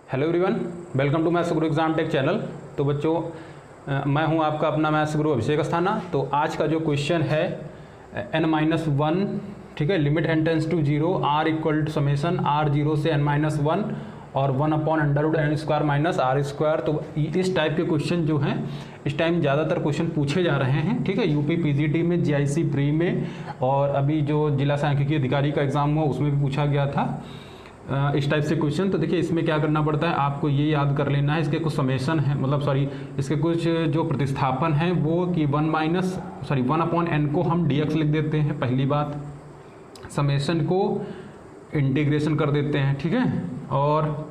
Hello everyone, welcome to maths Guru exam tech channel. तो बच्चों मैं हूं आपका अपना मैथ्स गुरु अभिषेक अस्थाना। तो आज का जो क्वेश्चन है n-1, ठीक है, limit n tends to 0 r equal to summation r 0 से n-1 और 1/√n² माइनस r²। तो इस टाइप के क्वेश्चन जो हैं इस टाइम ज़्यादातर क्वेश्चन पूछे जा रहे हैं, ठीक है। यूपी पीजीटी में, जीआईसी प्री में और अभी जो जिला सांख्यिकी अधिकारी का एग्जाम हुआ उसमें भी पूछा गया था इस टाइप से क्वेश्चन। तो देखिए इसमें क्या करना पड़ता है, आपको ये याद कर लेना है, इसके कुछ समेशन है, इसके कुछ जो प्रतिस्थापन है वो कि 1/n को हम dx लिख देते हैं, पहली बात। समेशन को इंटीग्रेशन कर देते हैं, ठीक है, और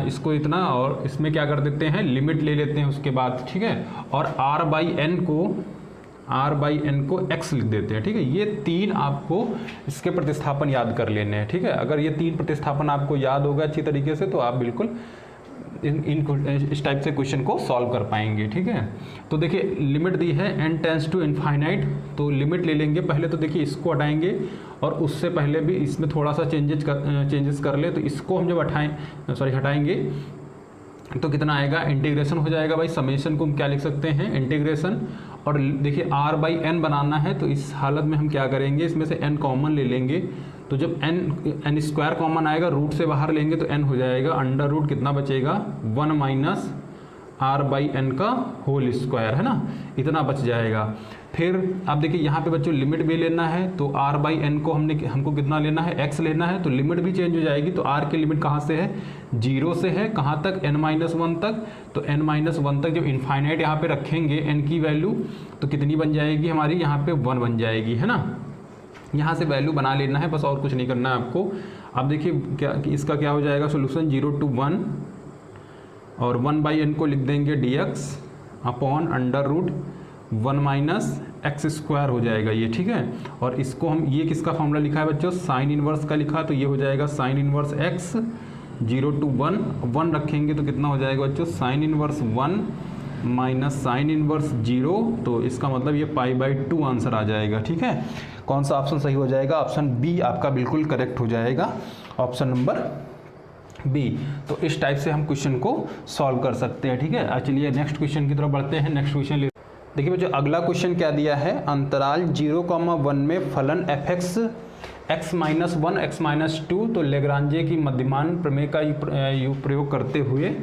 इसको इतना, और इसमें क्या कर देते हैं, लिमिट ले लेते हैं उसके बाद, ठीक है। और r/n को x लिख देते हैं, ठीक है। ये तीन आपको इसके प्रतिस्थापन याद कर लेने हैं, ठीक है। अगर ये तीन प्रतिस्थापन आपको याद होगा अच्छी तरीके से तो आप बिल्कुल इस टाइप से क्वेश्चन को सॉल्व कर पाएंगे, ठीक है। तो देखिए लिमिट दी है n टेंस टू इनफाइनाइट, तो लिमिट ले लेंगे पहले। तो देखिए इसको हटाएंगे और उससे पहले भी इसमें थोड़ा सा चेंजेस कर ले। तो इसको हम जब हटाएंगे तो कितना आएगा, इंटीग्रेशन हो जाएगा भाई। समेशन को हम क्या लिख सकते हैं, इंटीग्रेशन। और देखिए r/n बनाना है तो इस हालत में हम क्या करेंगे, इसमें से n कॉमन ले लेंगे। तो जब n² कॉमन आएगा, रूट से बाहर लेंगे तो n हो जाएगा, अंडर रूट कितना बचेगा, 1 माइनस r/n का होल स्क्वायर, है ना, इतना बच जाएगा। फिर अब देखिए यहाँ पे बच्चों लिमिट भी लेना है, तो r/n को हमको कितना लेना है, x लेना है। तो लिमिट भी चेंज हो जाएगी। तो r की लिमिट कहाँ से है, 0 से है, कहाँ तक, n-1 तक। तो n-1 तक जब इनफाइनाइट यहाँ पे रखेंगे n की वैल्यू, तो कितनी बन जाएगी हमारी, यहाँ पे 1 बन जाएगी, है ना। यहाँ से वैल्यू बना लेना है बस, और कुछ नहीं करना है आपको। अब देखिए क्या इसका क्या हो जाएगा सोल्यूशन, 0 to 1 और 1/n को लिख देंगे dx upon under root 1 minus x² हो जाएगा ये, ठीक है। और इसको हम, ये किसका फॉर्मूला लिखा है बच्चों, साइन इनवर्स का लिखा, तो ये हो जाएगा साइन इनवर्स x 0 to 1 रखेंगे तो कितना हो जाएगा बच्चों, sine inverse 1 minus sine inverse 0। तो इसका मतलब ये π/2 आंसर आ जाएगा, ठीक है। कौन सा ऑप्शन सही हो जाएगा, ऑप्शन बी आपका बिल्कुल करेक्ट हो जाएगा, ऑप्शन नंबर बी। तो इस टाइप से हम क्वेश्चन को सॉल्व कर सकते हैं, ठीक है। चलिए नेक्स्ट क्वेश्चन की तरफ बढ़ते हैं। नेक्स्ट क्वेश्चन देखिए बच्चों, अगला क्वेश्चन क्या दिया है, अंतराल 0,1 में फलन f(x) x-1 x-2। तो लेग्रांजे की मध्यमान प्रमेय का प्रयोग करते हुए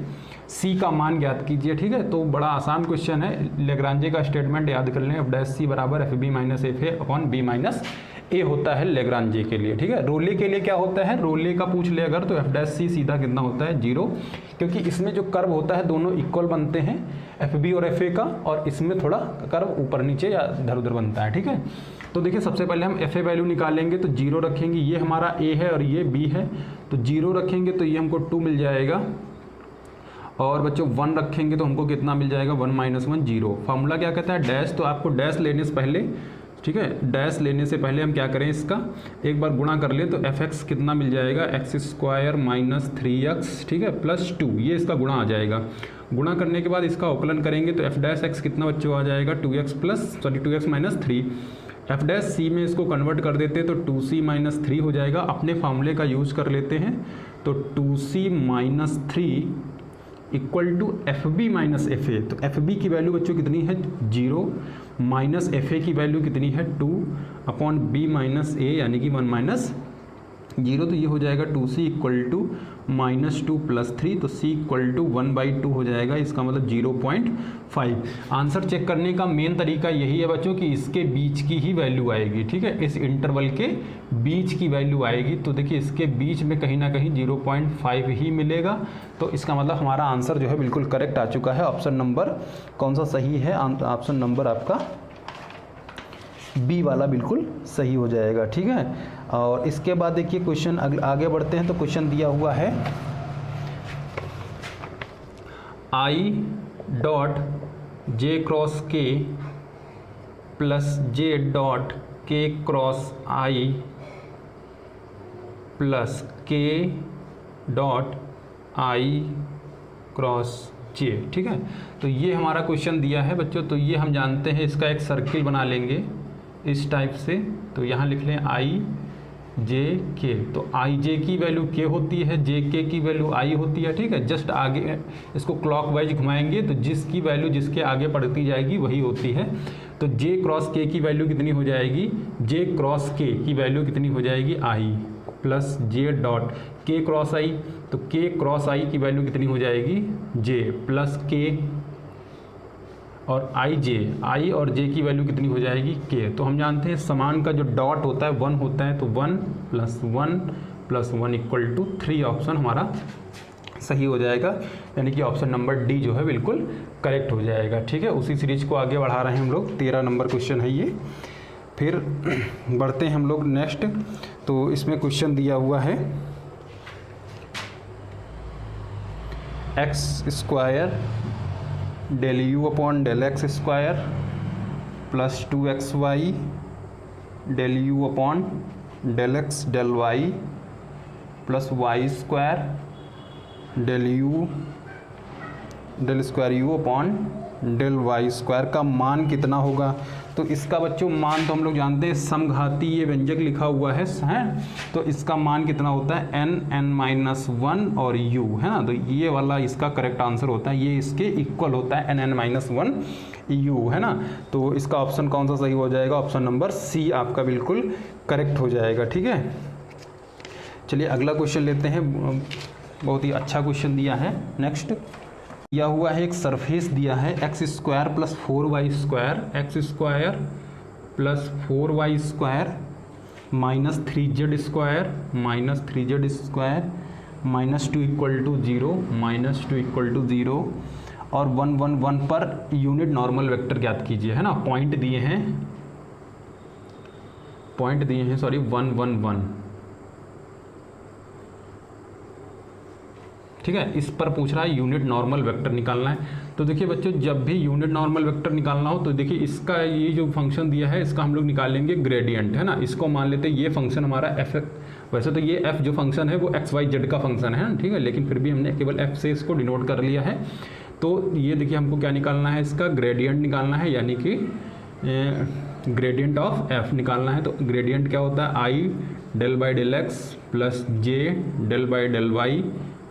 c का मान ज्ञात कीजिए, ठीक है। तो बड़ा आसान क्वेश्चन है, लेग्रांजे का स्टेटमेंट याद कर लें, f' बराबर fb minus fa upon b minus a होता है लेग्रांजे के लिए, ठीक है। रोले के लिए क्या होता है, रोले का पूछ ले अगर, तो f' सीधा कितना होता है, 0, क्योंकि इसमें जो कर्व होता है दोनों इक्वल बनते हैं, fb और fa का, और इसमें थोड़ा कर्व ऊपर नीचे या इधर उधर बनता है, ठीक है। तो देखिए सबसे पहले हम fa वैल्यू निकालेंगे, तो 0 रखेंगे, ये हमारा a है और ये b है, तो 0 रखेंगे तो ये हमको 2 मिल जाएगा। और बच्चों 1 रखेंगे तो हमको कितना मिल जाएगा, 1 माइनस 1 0। फार्मूला क्या कहता है, डैश। तो आपको डैश लेने से पहले, ठीक है, डैश लेने से पहले हम क्या करें, इसका एक बार गुणा कर ले, तो f(x) कितना मिल जाएगा, x² माइनस 3x, ठीक है, प्लस 2, ये इसका गुणा आ जाएगा। गुणा करने के बाद इसका अवकलन करेंगे तो f' कितना बच्चों आ जाएगा, 2x माइनस 3। f' में इसको कन्वर्ट कर देते हैं तो 2c माइनस 3 हो जाएगा। अपने फार्मूले का यूज कर लेते हैं, तो 2c minus 3 equal to fb minus fa। तो fb की वैल्यू बच्चों कितनी है, 0, माइनस fa की वैल्यू कितनी है, 2 अपॉन b माइनस a यानी कि 1 माइनस 0। तो ये हो जाएगा 2c equal to minus 2 plus 3, तो c इक्वल टू 1/2 हो जाएगा, इसका मतलब 0.5। आंसर चेक करने का मेन तरीका यही है बच्चों कि इसके बीच की ही वैल्यू आएगी, ठीक है, इस इंटरवल के बीच की वैल्यू आएगी। तो देखिए इसके बीच में कहीं ना कहीं 0.5 ही मिलेगा, तो इसका मतलब हमारा आंसर जो है बिल्कुल करेक्ट आ चुका है। ऑप्शन नंबर कौन सा सही है, ऑप्शन नंबर आपका बी वाला बिल्कुल सही हो जाएगा, ठीक है। और इसके बाद देखिए क्वेश्चन आगे बढ़ते हैं। तो क्वेश्चन दिया हुआ है, i dot j cross k plus j dot k cross i plus k dot i cross j, ठीक है। तो ये हमारा क्वेश्चन दिया है बच्चों। तो ये हम जानते हैं, इसका एक सर्किल बना लेंगे इस टाइप से। तो यहाँ लिख लें i जे के, तो आई जे की वैल्यू के होती है, जे के की वैल्यू आई होती है, ठीक है। जस्ट आगे इसको क्लॉकवाइज घुमाएंगे तो जिसकी वैल्यू जिसके आगे बढ़ती जाएगी वही होती है। तो जे क्रॉस के की वैल्यू कितनी हो जाएगी, जे क्रॉस के की वैल्यू कितनी हो जाएगी, आई प्लस जे डॉट के क्रॉस आई, तो के क्रॉस आई की वैल्यू कितनी हो जाएगी, जे प्लस के, और आई जे, आई और जे की वैल्यू कितनी हो जाएगी, के। तो हम जानते हैं समान का जो डॉट होता है 1 होता है, तो 1 + 1 = 3 ऑप्शन हमारा सही हो जाएगा, यानी कि ऑप्शन नंबर डी जो है बिल्कुल करेक्ट हो जाएगा, ठीक है। उसी सीरीज को आगे बढ़ा रहे हैं हम लोग, 13 नंबर क्वेश्चन है ये। फिर बढ़ते हैं हम लोग नेक्स्ट, तो इसमें क्वेश्चन दिया हुआ है x² del u/del x² + 2xy del u/del x del y + y² del u/del y² का मान कितना होगा। तो इसका बच्चों मान तो हम लोग जानते हैं, समघाती ये व्यंजक लिखा हुआ है, तो इसका मान कितना होता है, n(n-1) और u, है ना। तो ये वाला इसका करेक्ट आंसर होता है, ये इसके इक्वल होता है n(n-1) u, है ना। तो इसका ऑप्शन कौन सा सही हो जाएगा, ऑप्शन नंबर सी आपका बिल्कुल करेक्ट हो जाएगा, ठीक है। चलिए अगला क्वेश्चन लेते हैं, बहुत ही अच्छा क्वेश्चन दिया है। नेक्स्ट दिया हुआ है, एक सरफेस दिया है x² + 4y² x² + 4y² -3z² -3z² -2 = 0 और 1 1 1 पर यूनिट नॉर्मल वेक्टर ज्ञात कीजिए, है ना। पॉइंट दिए हैं 1 1 1, ठीक है। इस पर पूछ रहा है यूनिट नॉर्मल वेक्टर निकालना है। तो देखिए बच्चों, जब भी यूनिट नॉर्मल वेक्टर निकालना हो तो देखिए इसका ये जो फंक्शन दिया है इसका हम लोग निकालेंगे ग्रेडियंट, है ना। इसको मान लेते हैं ये फंक्शन हमारा एफ, वैसे तो ये एफ जो फंक्शन है वो XYZ का फंक्शन है, ठीक है, लेकिन फिर भी हमने केवल एफ से इसको डिनोट कर लिया है। तो ये देखिए हमको क्या निकालना है, इसका ग्रेडियंट निकालना है, यानी कि ग्रेडियंट ऑफ एफ निकालना है। तो ग्रेडियंट क्या होता है, I del/del x + J del/del y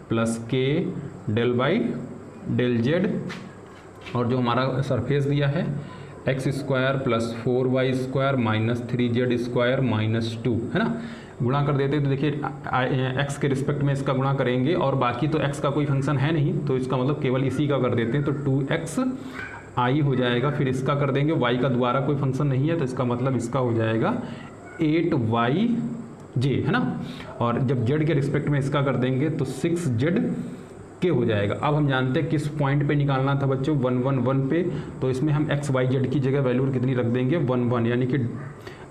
+ K del/del z, और जो हमारा सरफेस दिया है x² + 4y² -3z² -2, है ना। गुणा कर देते हैं तो देखिए x के रिस्पेक्ट में इसका गुणा करेंगे, और बाकी तो x का कोई फंक्शन है नहीं, तो इसका मतलब केवल इसी का कर देते हैं, तो 2x i हो जाएगा। फिर इसका कर देंगे, y का दोबारा कोई फंक्शन नहीं है, तो इसका मतलब इसका हो जाएगा 8yj, है ना। और जब z के रिस्पेक्ट में इसका कर देंगे तो 6z के हो जाएगा। अब हम जानते हैं किस पॉइंट पे निकालना था बच्चों, 1 1 1 पे, तो इसमें हम XYZ की जगह वैल्यू कितनी रख देंगे, 1 1, यानी कि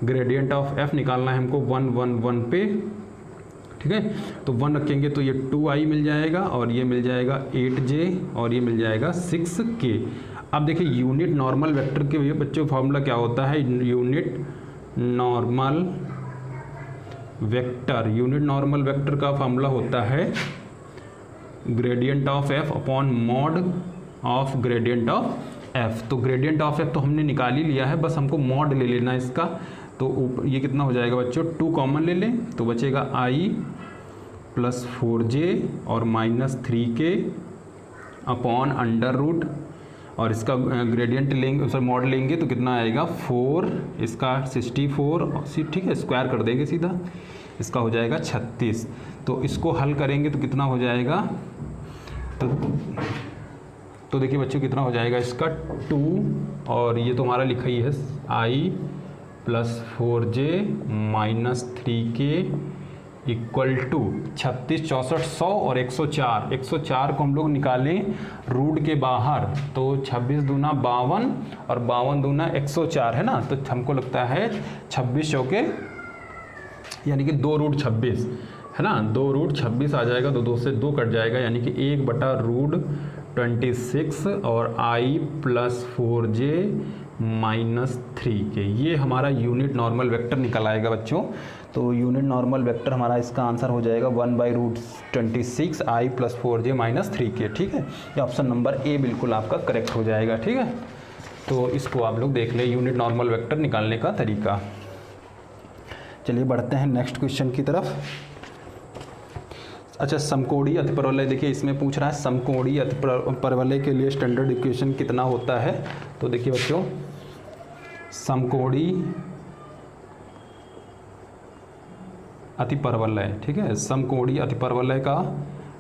ग्रेडियंट ऑफ f निकालना है हमको 1 1 1 पे, ठीक है। तो 1 रखेंगे तो ये 2i मिल जाएगा, और ये मिल जाएगा 8j, और ये मिल जाएगा 6k। अब देखिए यूनिट नॉर्मल वेक्टर के लिए बच्चों फॉर्मूला क्या होता है, यूनिट नॉर्मल वेक्टर का फॉर्मूला होता है gradient of f upon mod of gradient of f। तो ग्रेडियंट ऑफ f तो हमने निकाल ही लिया है, बस हमको मॉड ले लेना है इसका। तो ये कितना हो जाएगा बच्चों, 2 कॉमन ले लें तो बचेगा i + 4j और -3k अपॉन √ और इसका ग्रेडियंट लेंगे, सॉरी मॉड लेंगे तो कितना आएगा 4, इसका 64, ठीक है, स्क्वायर कर देंगे सीधा, इसका हो जाएगा 36। तो इसको हल करेंगे तो कितना हो जाएगा, तो देखिए बच्चों कितना हो जाएगा इसका 2, और ये तो हमारा लिखा ही है i + 4j -3k = 36 64 100 और 104। 104 को हम लोग निकालें रूट के बाहर तो 26 दूना 52 और 52 दूना 104, है ना। तो हमको लगता है 26 चौके यानी कि 2√26, है ना, 2√26 आ जाएगा, तो 2 से 2 कट जाएगा, यानी कि 1/√26 और i + 4j -3k, ये हमारा यूनिट नॉर्मल वेक्टर निकल आएगा बच्चों। तो यूनिट नॉर्मल वेक्टर हमारा इसका आंसर हो जाएगा 1/√26 i + 4j -3k, ठीक है। ये ऑप्शन नंबर ए बिल्कुल आपका करेक्ट हो जाएगा, ठीक है। तो इसको आप लोग देख लें, यूनिट नॉर्मल वेक्टर निकालने का तरीका। चलिए बढ़ते हैं नेक्स्ट क्वेश्चन की तरफ। अच्छा, समकोणीय अतिपरवलय, देखिए इसमें पूछ रहा है समकोणीय अतिपरवलय के लिए स्टैंडर्ड इक्वेशन कितना होता है। तो देखिए बच्चों, समकोणीय अतिपरवलय, ठीक है, समकोणीय अतिपरवलय का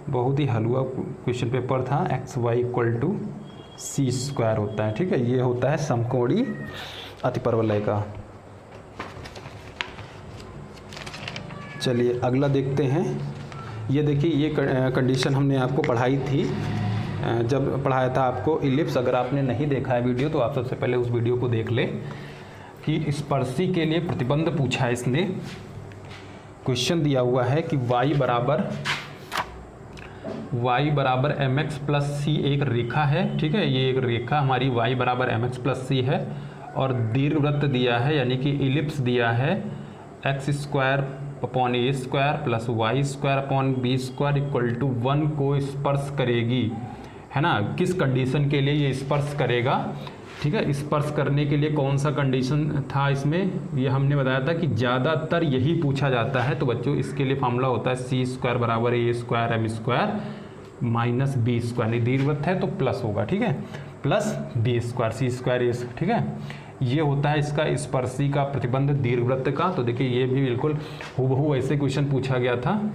बहुत ही हलवा क्वेश्चन पेपर था। xy=c² होता है, ठीक है, ये होता है समकोणीय अतिपरवलय का। चलिए अगला देखते हैं। ये देखिए, ये कंडीशन हमने आपको पढ़ाई थी, जब पढ़ाया था आपको इलिप्स। अगर आपने नहीं देखा है वीडियो तो आप सबसे पहले उस वीडियो को देख ले कि स्पर्शी के लिए प्रतिबंध पूछा है इसने। क्वेश्चन दिया हुआ है कि y बराबर mx प्लस सी एक रेखा है, ठीक है, ये एक रेखा हमारी y बराबर mx प्लस सी है, और दीर्घवृत्त दिया है यानी कि इलिप्स दिया है x² plus y² equal to 1 को स्पर्श करेगी, है ना। किस कंडीशन के लिए ये स्पर्श करेगा, ठीक है। स्पर्श करने के लिए कौन सा कंडीशन था इसमें, ये हमने बताया था कि ज़्यादातर यही पूछा जाता है। तो बच्चों इसके लिए फार्मूला होता है c² बराबर a² m² - b², नहीं दीर्घवृत्त है तो प्लस होगा, ठीक है, प्लस b² c² a, ठीक है। ये होता है इसका स्पर्शी का प्रतिबंध दीर्घवृत्त का। तो देखिए ये भी बिल्कुल हूबहू ऐसे क्वेश्चन पूछा गया था,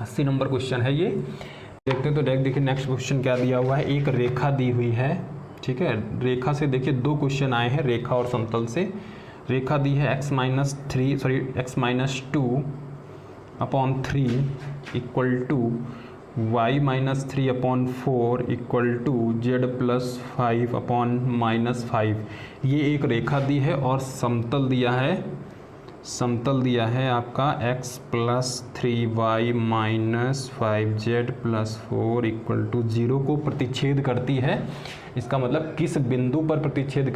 80 नंबर क्वेश्चन है ये। देखते हैं तो देखिए नेक्स्ट क्वेश्चन क्या दिया हुआ है। एक रेखा दी हुई है, ठीक है, रेखा से देखिए दो क्वेश्चन आए हैं, रेखा और समतल से। रेखा दी है x-2/3 equal to y-3/4 equal to z+5/-5। ये एक रेखा दी है और समतल दिया है आपका x + 3y - 5z+4 equal to 0 को प्रतिच्छेद करती है। इसका मतलब किस बिंदु पर प्रतिच्छेद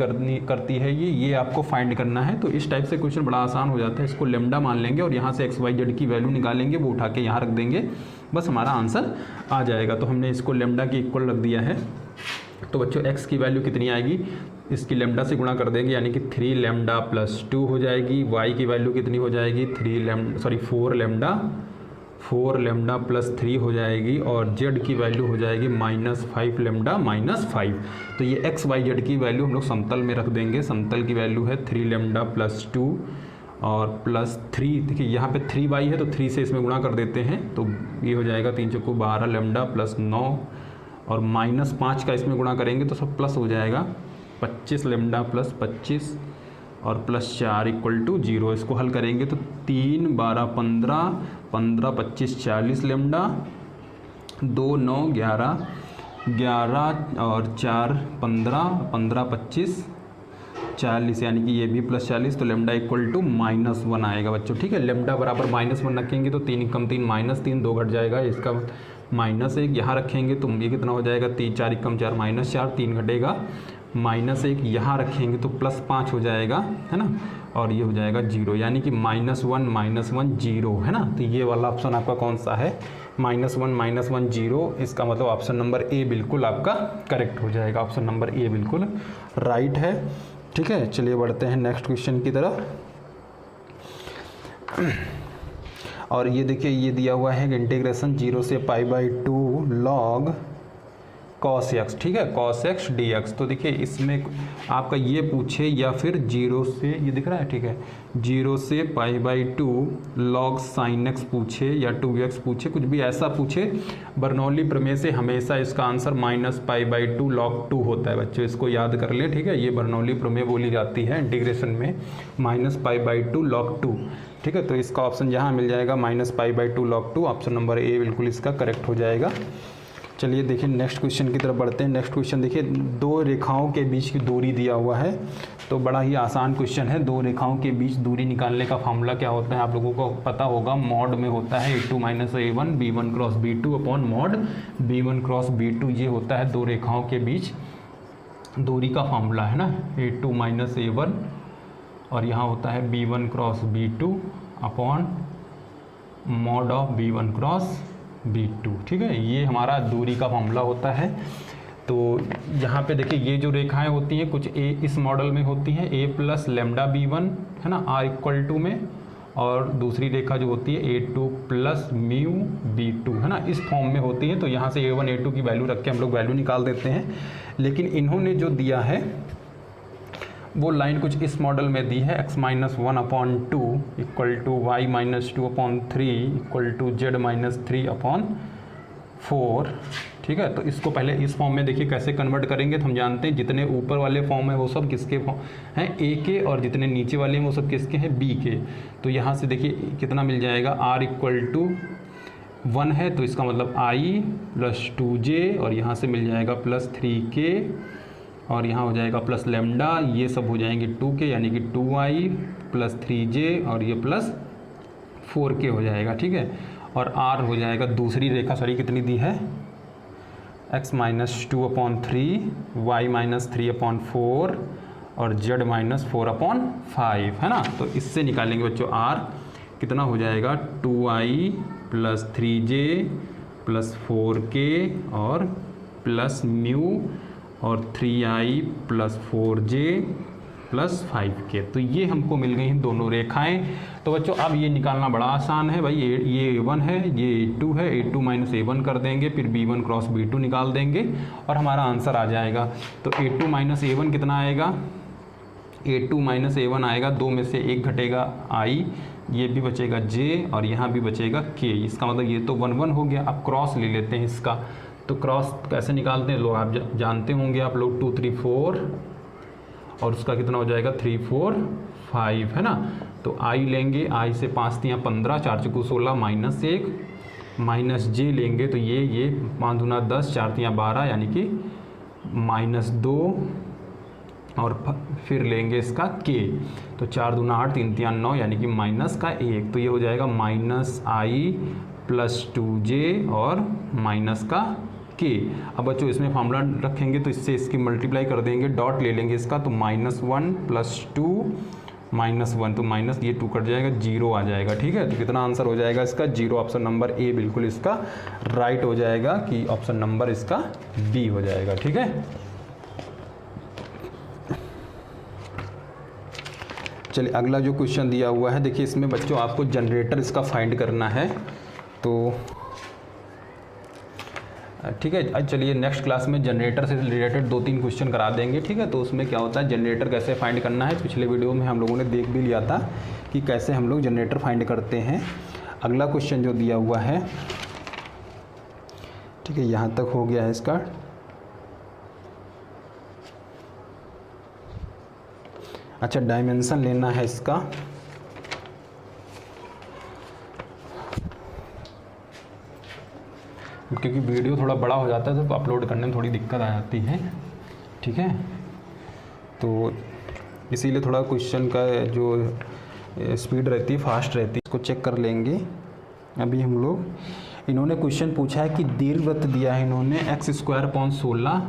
करती है ये आपको फाइंड करना है। तो इस टाइप से क्वेश्चन बड़ा आसान हो जाता है। इसको लेमडा मान लेंगे और यहाँ से x y z की वैल्यू निकालेंगे, वो उठा के यहाँ रख देंगे, बस हमारा आंसर आ जाएगा। तो हमने इसको लेमडा के इक्वल रख दिया है। तो बच्चों x की वैल्यू कितनी आएगी, इसकी लेमडा से गुणा कर देंगे यानी कि 3 लेमडा प्लस 2 हो जाएगी। y की वैल्यू कितनी हो जाएगी, 4 लेमडा प्लस 3 हो जाएगी, और z की वैल्यू हो जाएगी -5 लेमडा -5। तो ये x y z की वैल्यू हम लोग समतल में रख देंगे। समतल की वैल्यू है 3 लेमडा प्लस 2 और प्लस 3, देखिए यहाँ पे 3y है तो 3 से इसमें गुणा कर देते हैं, तो ये हो जाएगा 3 चौको 12 लेमडा प्लस 9, और -5 का इसमें गुणा करेंगे तो सब प्लस हो जाएगा, 25 लेमडा प्लस 25 और प्लस 4 इक्वल टू 0। इसको हल करेंगे तो 3 12 15 15 25 40 लेमडा, 2 9 11 11 और 4 15 15 25 40, यानी कि ये भी प्लस 40। तो लेमडा इक्वल टू -1 आएगा बच्चों, ठीक है। लेमडा बराबर -1 रखेंगे तो 3 कम 3 -3, 2 घट जाएगा, इसका -1 यहाँ रखेंगे तो ये कितना हो जाएगा, 3 4 कम 4 -4, 3 घटेगा, -1 यहाँ रखेंगे तो +5 हो जाएगा, है ना, और ये हो जाएगा 0, यानी कि -1 0, है ना। तो ये वाला ऑप्शन आपका कौन सा है, -1 0। इसका मतलब ऑप्शन नंबर ए बिल्कुल आपका करेक्ट हो जाएगा। ऑप्शन नंबर ए बिल्कुल राइट है, ठीक है। चलिए बढ़ते हैं नेक्स्ट क्वेश्चन की तरफ। और ये देखिए ये दिया हुआ है इंटीग्रेशन 0 से π/2 log cos x, ठीक है, cos x dx। तो देखिए इसमें आपका ये पूछे या फिर 0 से, ये दिख रहा है, ठीक है, 0 से π/2 log sin x पूछे या 2x पूछे, कुछ भी ऐसा पूछे, बर्नौली प्रमेय से हमेशा इसका आंसर -π/2 log 2 होता है बच्चों, इसको याद कर ले, ठीक है। ये बर्नौली प्रमेय बोली जाती है इंटीग्रेशन में, -π/2 log 2, ठीक है। तो इसका ऑप्शन यहाँ मिल जाएगा -π/2 log 2। ऑप्शन नंबर ए बिल्कुल इसका करेक्ट हो जाएगा। चलिए देखिए नेक्स्ट क्वेश्चन की तरफ बढ़ते हैं। नेक्स्ट क्वेश्चन देखिए, दो रेखाओं के बीच की दूरी दिया हुआ है, तो बड़ा ही आसान क्वेश्चन है। दो रेखाओं के बीच दूरी निकालने का फॉर्मूला क्या होता है आप लोगों को पता होगा, मॉड में होता है a2 - a1 b1 cross b2 upon mod b1 cross b2। ये होता है दो रेखाओं के बीच दूरी का फॉर्मूला, है ना, a2 - a1, और यहाँ होता है b1 cross b2 upon mod of b1 cross b2, ठीक है। ये हमारा दूरी का फॉर्मूला होता है। तो यहाँ पे देखिए ये जो रेखाएं होती हैं कुछ ए इस मॉडल में होती हैं, a प्लस लेमडा b1, है ना, r इक्वल टू में, और दूसरी रेखा जो होती है A2 प्लस म्यू B2, है ना, इस फॉर्म में होती है। तो यहाँ से A1 A2 की वैल्यू रख के हम लोग वैल्यू निकाल देते हैं। लेकिन इन्होंने जो दिया है वो लाइन कुछ इस मॉडल में दी है, x-1/2 equal to y-2/3 equal to z-3/4। ठीक है, तो इसको पहले इस फॉर्म में देखिए कैसे कन्वर्ट करेंगे। तो हम जानते हैं जितने ऊपर वाले फॉर्म है वो सब किसके फॉर्म हैं, a के, और जितने नीचे वाले हैं वो सब किसके हैं, b के। तो यहाँ से देखिए कितना मिल जाएगा, r इक्वल टू 1 है तो इसका मतलब i प्लस 2j, और यहाँ से मिल जाएगा प्लस 3k, और यहाँ हो जाएगा प्लस लेमडा, ये सब हो जाएंगे 2k यानी कि 2i प्लस 3j, और ये प्लस 4k हो जाएगा। ठीक है, और r हो जाएगा दूसरी रेखा, सॉरी कितनी दी है, x-2/3 y-3/4 और z-4/5, है ना। तो इससे निकालेंगे बच्चों r कितना हो जाएगा, 2i plus 3j plus 4k और प्लस म्यू और 3i plus 4j plus 5k। तो ये हमको मिल गई हैं दोनों रेखाएं। तो बच्चों अब ये निकालना बड़ा आसान है भाई, ये A1 है, ये A2 है, A2 माइनस A1 कर देंगे, फिर B1 क्रॉस B2 निकाल देंगे और हमारा आंसर आ जाएगा। तो A2 माइनस A1 कितना आएगा, A2 माइनस A1 आएगा, 2 में से 1 घटेगा i, ये भी बचेगा j और यहाँ भी बचेगा k। इसका मतलब ये तो 1 1 हो गया। अब क्रॉस ले लेते हैं इसका, तो क्रॉस कैसे निकालते हैं लोग आप जानते होंगे आप लोग, 2 3 4 और उसका कितना हो जाएगा 3 4 5, है ना। तो i लेंगे, i से 5 3 15, 4 4 16 माइनस 1, माइनस j लेंगे तो ये 5 दूना 10, 4 3 12 यानी कि माइनस 2, और फिर लेंगे इसका k, तो 4 दूना 8 3 3 9 यानी कि माइनस का 1, तो ये हो जाएगा माइनस i प्लस 2j और माइनस का k। अब बच्चों इसमें फार्मूला रखेंगे तो इससे इसकी मल्टीप्लाई कर देंगे, डॉट ले लेंगे इसका, तो -1 प्लस 2 -1, तो माइनस ये 2 कट जाएगा, 0 आ जाएगा। ठीक है, तो कितना आंसर हो जाएगा इसका 0। ऑप्शन नंबर ए बिल्कुल इसका राइट हो जाएगा, कि ऑप्शन नंबर इसका बी हो जाएगा। ठीक है, चलिए अगला जो क्वेश्चन दिया हुआ है, देखिए इसमें बच्चों आपको जनरेटर इसका फाइंड करना है। तो ठीक है, चलिए नेक्स्ट क्लास में जनरेटर से रिलेटेड 2-3 क्वेश्चन करा देंगे। ठीक है, तो उसमें क्या होता है जनरेटर कैसे फाइंड करना है, पिछले वीडियो में हम लोगों ने देख भी लिया था कि कैसे हम लोग जनरेटर फाइंड करते हैं। अगला क्वेश्चन जो दिया हुआ है, ठीक है, यहाँ तक हो गया है इसका। अच्छा, डायमेंशन लेना है इसका, क्योंकि वीडियो थोड़ा बड़ा हो जाता है तो अपलोड करने में थोड़ी दिक्कत आ जाती है। ठीक है, तो इसीलिए थोड़ा क्वेश्चन का जो स्पीड रहती है फास्ट रहती है, इसको चेक कर लेंगे। अभी हम लोग, इन्होंने क्वेश्चन पूछा है कि दीर्घवृत्त दिया है इन्होंने x² 16,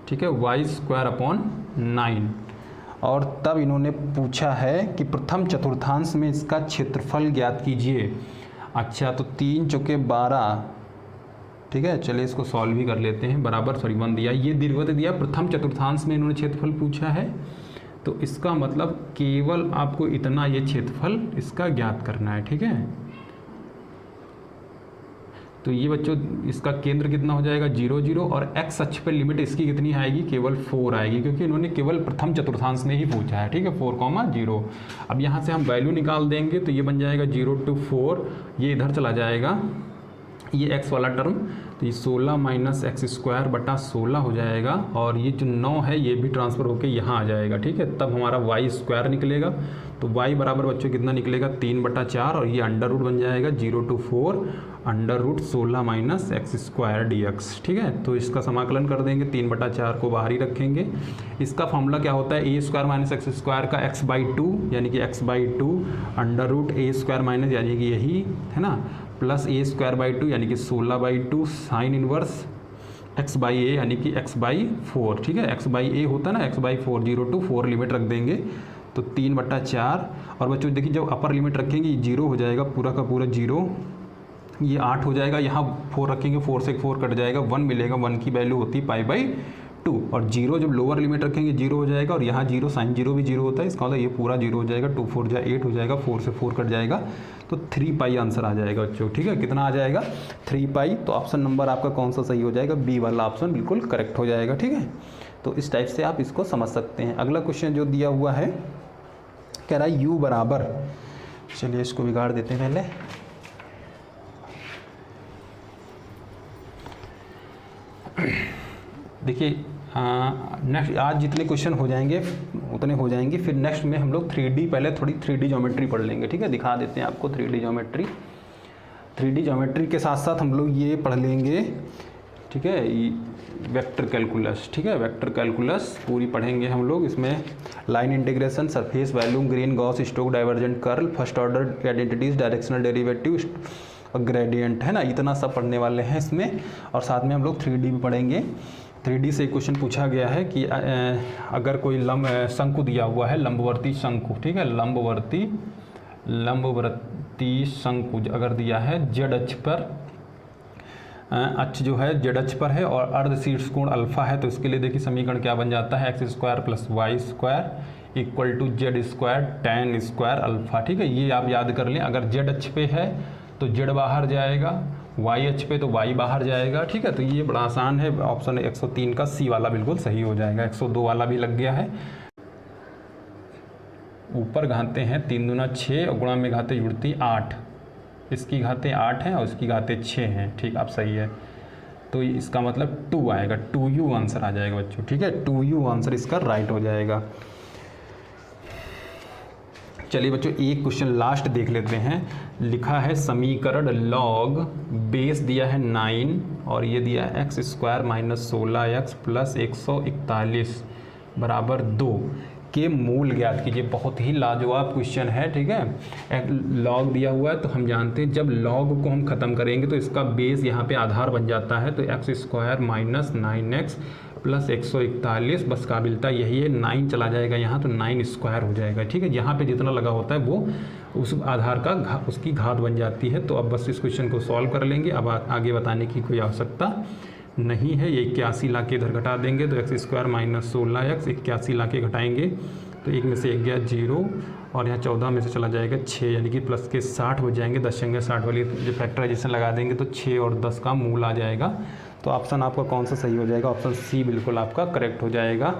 ठीक है, y² 9, और तब इन्होंने पूछा है कि प्रथम चतुर्थांश में इसका क्षेत्रफल ज्ञात कीजिए। अच्छा, तो 3 चौके 12, ठीक है, चलिए इसको सॉल्व भी कर लेते हैं। बराबर 1 दिया, ये दीर्घवृत्त दिया, प्रथम चतुर्थांश में इन्होंने क्षेत्रफल पूछा है, तो इसका मतलब केवल आपको इतना ये क्षेत्रफल इसका ज्ञात करना है। ठीक है, तो ये बच्चों इसका केंद्र कितना हो जाएगा 0 0, और x अक्ष पर लिमिट इसकी कितनी आएगी, केवल 4 आएगी, क्योंकि इन्होंने केवल प्रथम चतुर्थांश में ही पूछा है। ठीक है, 4, 0। अब यहाँ से हम वैल्यू निकाल देंगे तो ये बन जाएगा 0 to 4, ये इधर चला जाएगा, ये x वाला टर्म, तो ये 16 माइनस x² बटा 16 हो जाएगा, और ये जो 9 है ये भी ट्रांसफ़र होकर यहाँ आ जाएगा। ठीक है, तब हमारा y² निकलेगा, तो y बराबर बच्चों कितना निकलेगा 3/4, और ये अंडर रूट बन जाएगा 0 to 4 under root 16 minus x² dx। ठीक है, तो इसका समाकलन कर देंगे, 3/4 को बाहर ही रखेंगे। इसका फॉर्मूला क्या होता है, a² माइनस x² का x/2 यानी कि x/2 under root a² minus यानी कि यही है ना, प्लस a² 2 यानी कि 16/2 साइन इनवर्स x/a यानी कि x/4। ठीक है, x/a होता है ना, x/4, 0 to 4 लिमिट रख देंगे, तो 3/4। और बच्चों देखिए जब अपर लिमिट रखेंगे 0 हो जाएगा, पूरा का पूरा 0, ये 8 हो जाएगा, यहाँ 4 रखेंगे, 4 से 4 कट जाएगा, 1 मिलेगा, 1 की वैल्यू होती है π/2। 2 और 0 जब लोअर लिमिट रखेंगे 0 हो जाएगा, और यहाँ 0 साइन 0 भी 0 होता है, इसका मतलब ये पूरा 0 हो जाएगा। 2 4 जा 8 हो जाएगा, 4 से 4 कट जाएगा, तो 3 पाई आंसर आ जाएगा बच्चों। ठीक है, कितना आ जाएगा 3 पाई। तो ऑप्शन नंबर आपका कौन सा सही हो जाएगा, बी वाला ऑप्शन बिल्कुल करेक्ट हो जाएगा। ठीक है, तो इस टाइप से आप इसको समझ सकते हैं। अगला क्वेश्चन जो दिया हुआ है कह रहा है u बराबर, चलिए इसको बिगाड़ देते हैं पहले। देखिए नेक्स्ट आज जितने क्वेश्चन हो जाएंगे उतने हो जाएंगे, फिर नेक्स्ट में हम लोग 3D पहले थोड़ी 3D ज्योमेट्री पढ़ लेंगे। ठीक है, दिखा देते हैं आपको 3D ज्योमेट्री। 3D ज्योमेट्री के साथ साथ हम लोग ये पढ़ लेंगे, ठीक है, वेक्टर कैलकुलस। ठीक है, वेक्टर कैलकुलस पूरी पढ़ेंगे हम लोग। इसमें line integration, surface volume, Green, Gauss, Stoke, divergent, curl, first order identities, directional derivative और ग्रेडियंट, है ना, इतना सब पढ़ने वाले हैं इसमें। और साथ में हम लोग 3D भी पढ़ेंगे। 3D से क्वेश्चन पूछा गया है कि अगर कोई शंकु दिया हुआ है, लंबवर्ती शंकु, ठीक है, लंबवर्ती शंकु अगर दिया है जेड अक्ष पर, अक्ष जो है जेड अक्ष पर है और अर्ध शीर्ष कोण अल्फा है, तो इसके लिए देखिए समीकरण क्या बन जाता है, x² + y² equal to z² tan square alpha. ठीक है, ये आप याद कर लें। अगर जेड अक्ष पे है तो जेड बाहर जाएगा, वाई अक्ष पे तो वाई बाहर जाएगा। ठीक है, तो ये बड़ा आसान है। ऑप्शन 103 का सी वाला बिल्कुल सही हो जाएगा। 102 वाला भी लग गया है। ऊपर घाते हैं 3 दूना 6 और गुणा में घाते जुड़ती 8, इसकी घाते 8 हैं और इसकी घाते 6 हैं। ठीक, आप सही है, तो इसका मतलब 2 आएगा, 2u आंसर आ जाएगा बच्चों। ठीक है, 2u आंसर इसका राइट हो जाएगा। चलिए बच्चों एक क्वेश्चन लास्ट देख लेते हैं। लिखा है समीकरण लॉग बेस दिया है 9 और ये दिया है x² - 16x + 141 बराबर 2 के मूल ज्ञात कीजिए। बहुत ही लाजवाब क्वेश्चन है। ठीक है, लॉग दिया हुआ है तो हम जानते हैं जब लॉग को हम ख़त्म करेंगे तो इसका बेस यहाँ पे आधार बन जाता है, तो x² - 9x + 141, बस काबिलता यही है, 9 चला जाएगा यहाँ तो 9² हो जाएगा। ठीक है, यहाँ पे जितना लगा होता है वो उस आधार का उसकी घात बन जाती है। तो अब बस इस क्वेश्चन को सॉल्व कर लेंगे। अब आगे बताने की कोई आवश्यकता नहीं है। ये 81 ला के इधर घटा देंगे तो x² - 16x 81 ला के घटाएंगे तो 1 में से 1 गया 0 और यहाँ 14 में से चला जाएगा 6, यानी कि प्लस के 60 हो जाएंगे। 10 संगे 60 वाली जो फैक्टराइजेशन लगा देंगे तो 6 और 10 का मूल आ जाएगा। तो ऑप्शन आपका कौन सा सही हो जाएगा, ऑप्शन सी बिल्कुल आपका करेक्ट हो जाएगा।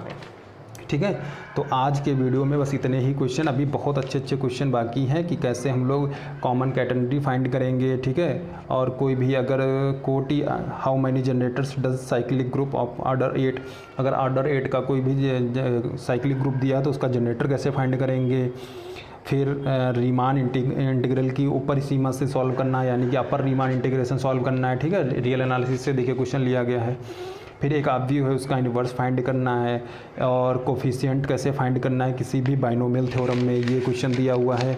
ठीक है, तो आज के वीडियो में बस इतने ही क्वेश्चन। अभी बहुत अच्छे अच्छे क्वेश्चन बाकी हैं कि कैसे हम लोग कॉमन कैटेगरी फाइंड करेंगे। ठीक है, और कोई भी अगर कोटी how many generators does cyclic group of order 8, अगर ऑर्डर 8 का कोई भी साइक्लिक ग्रुप दिया है तो उसका जनरेटर कैसे फाइंड करेंगे। फिर रीमान इंटीग्रल की ऊपर सीमा से सॉल्व करना है, यानी कि अपर रीमान इंटीग्रेशन सॉल्व करना है। ठीक है, रियल एनालिसिस से देखिए क्वेश्चन लिया गया है। फिर एक ऑब्जेक्ट है उसका इन्वर्स फाइंड करना है और कोफिशिएंट कैसे फाइंड करना है किसी भी बाइनोमियल थ्योरम में, ये क्वेश्चन दिया हुआ है।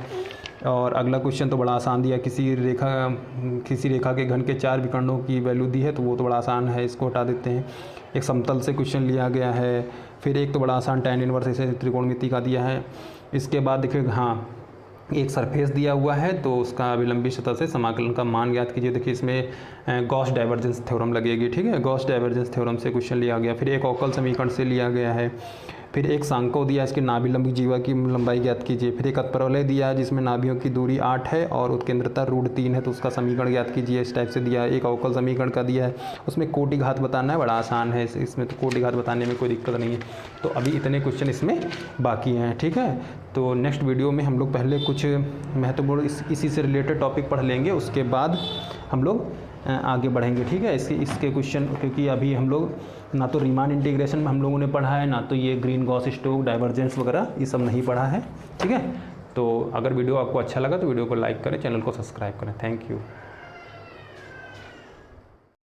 और अगला क्वेश्चन तो बड़ा आसान दिया, किसी रेखा के घन के 4 विकर्णों की वैल्यू दी है तो वो तो बड़ा आसान है, इसको हटा देते हैं। एक समतल से क्वेश्चन लिया गया है। फिर एक तो बड़ा आसान tan इनवर्स ऐसे त्रिकोणमिति का दिया है। इसके बाद देखिए हाँ एक सरफेस दिया हुआ है तो उसका अभिलंबी सतह से समाकलन का मान ज्ञात कीजिए। देखिए इसमें गॉस डाइवर्जेंस थ्योरम लगेगी। ठीक है, गॉस डाइवर्जेंस थ्योरम से क्वेश्चन लिया गया। फिर एक अवकल समीकरण से लिया गया है। फिर एक सांको दिया, इसके नाभिलंबी जीवा की लंबाई ज्ञात कीजिए। फिर एक अतपरवलय दिया है जिसमें नाभियों की दूरी 8 है और उत्केंद्रता √3 है तो उसका समीकरण ज्ञात कीजिए। इस टाइप से दिया है। एक अवकल समीकरण का दिया है, उसमें कोटि घात बताना है, बड़ा आसान है, इसमें तो कोटि घात बताने में कोई दिक्कत नहीं है। तो अभी इतने क्वेश्चन इसमें बाकी हैं। ठीक है, तो नेक्स्ट वीडियो में हम लोग पहले कुछ महत्वपूर्ण इसी से रिलेटेड टॉपिक पढ़ लेंगे, उसके बाद हम लोग आगे बढ़ेंगे। ठीक है, इसके क्वेश्चन, क्योंकि अभी हम लोग ना तो रीमान इंटीग्रेशन में हम लोगों ने पढ़ा है, ना तो ये ग्रीन गॉस स्टोक डाइवर्जेंस वगैरह ये सब नहीं पढ़ा है। ठीक है, तो अगर वीडियो आपको अच्छा लगा तो वीडियो को लाइक करें, चैनल को सब्सक्राइब करें। Thank you.